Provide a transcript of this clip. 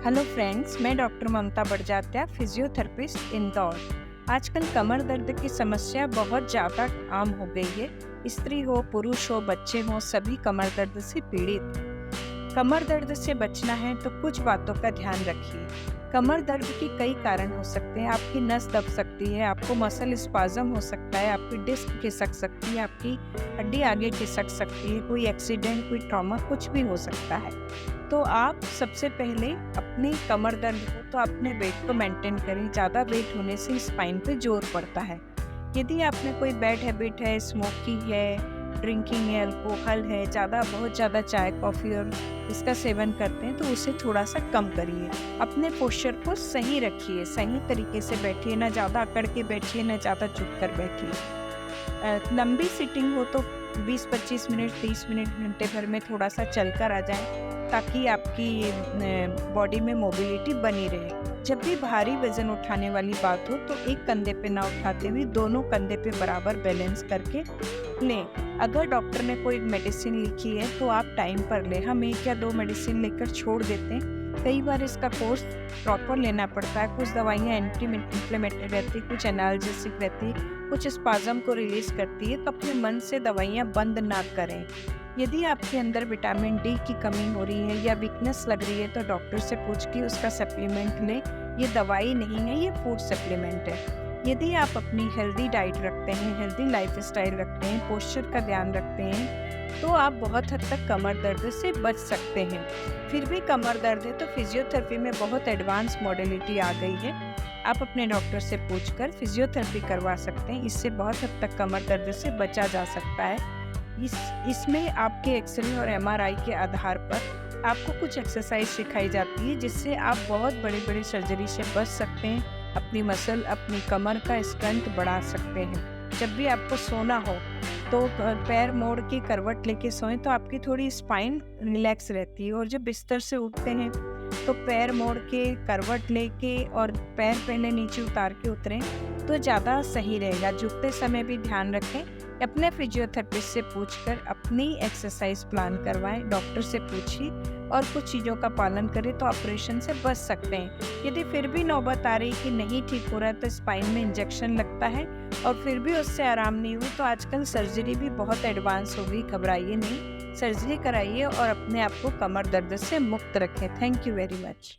Hello friends, मैं doctor ममता Barjatya, physiotherapist Indore. आजकल कमर दर्द की समस्या बहुत ज़्यादा आम हो गई है। स्त्री हो, पुरुष हो, बच्चे हों, सभी कमर दर्द से पीड़ित हैं। कमर दर्द से बचना है तो कुछ बातों का ध्यान रखिए। कमर दर्द के कई कारण हो सकते हैं। आपकी नस दब सकती है, आपको मसल स्पाज़म हो सकता है, आपकी डिस्क खिसक सकती है, आपकी हड्डी आगे खिसक सकती है, कोई एक्सीडेंट, कोई ट्रॉमा, कुछ भी हो सकता है। तो आप सबसे पहले अपनी कमर दर्द हो तो अपने वेट को मेंटेन करें। ज़्यादा वेट होने से स्पाइन पे जोर पड़ता है। यदि आप में कोई बैड हैबिट है, स्मोकिंग है, ड्रिंकिंग है, अल्कोहल है, बहुत ज़्यादा चाय, कॉफ़ी और इसका सेवन करते हैं तो उसे थोड़ा-सा कम करिए। अपने पोस्चर को सही रखिए, सही तरीके से बैठिए, ना ज़्यादा अकड़ के बैठिए, ना ज़्यादा झुक कर बैठिए। लंबी सिटिंग हो तो 20-25 मिनट, 30 मिनट, घंटे भर में थोड़ा-सा चलकर आ जाएँ ताकि आपकी बॉडी में मोबिलिटी बनी रहे। जब भी भारी वज़न उठाने वाली बात हो तो एक कंधे पे ना उठाते हुए दोनों कंधे पे बराबर बैलेंस करके लें। अगर डॉक्टर ने कोई मेडिसिन लिखी है तो आप टाइम पर लें। हम 1 या 2 मेडिसिन लेकर छोड़ देते हैं। कई बार इसका कोर्स प्रॉपर लेना पड़ता है। कुछ दवाइयाँ एंटी इन्फ्लेमेटरी रहती है, कुछ एनाल्जेसिक रहती है, कुछ स्पाज़म को रिलीज़ करती है, तो अपने मन से दवाइयाँ बंद ना करें। यदि आपके अंदर विटामिन डी की कमी हो रही है या वीकनेस लग रही है तो डॉक्टर से पूछ के उसका सप्लीमेंट लें। ये दवाई नहीं है, ये फूड सप्लीमेंट है। यदि आप अपनी हेल्दी डाइट रखते हैं, हेल्दी लाइफस्टाइल रखते हैं, पोस्चर का ध्यान रखते हैं, तो आप बहुत हद तक कमर दर्द से बच सकते हैं। फिर भी कमर दर्द है तो फिजियोथेरेपी में बहुत एडवांस मॉडलिटी आ गई है। आप अपने डॉक्टर से पूछकर फिजियोथेरेपी करवा सकते हैं। इससे बहुत हद तक कमर दर्द से बचा जा सकता है। इसमें आपके एक्सरे और एमआरआई के आधार पर आपको कुछ एक्सरसाइज सिखाई जाती है जिससे आप बहुत बड़े-बड़े सर्जरी से बच सकते हैं। अपनी मसल, अपनी कमर का स्ट्रेंथ बढ़ा सकते हैं। जब भी आपको सोना हो तो पैर मोड़ के करवट लेके सोएं तो आपकी थोड़ी स्पाइन रिलैक्स रहती है, और जब बिस्तर से उठते हैं तो पैर मोड़ के करवट लेके और पैर पहले नीचे उतार के उतरें तो ज़्यादा सही रहेगा। झुकते समय भी ध्यान रखें। अपने फिजियोथेरेपिस्ट से पूछकर अपनी एक्सरसाइज प्लान करवाएं। डॉक्टर से पूछिए और कुछ चीज़ों का पालन करें तो ऑपरेशन से बच सकते हैं। यदि फिर भी नौबत आ रही कि नहीं ठीक हो रहा है तो स्पाइन में इंजेक्शन लगता है, और फिर भी उससे आराम नहीं हुई तो आजकल सर्जरी भी बहुत एडवांस हो गई। घबराइए नहीं, सर्जरी कराइए और अपने आप को कमर दर्द से मुक्त रखें। Thank you very much.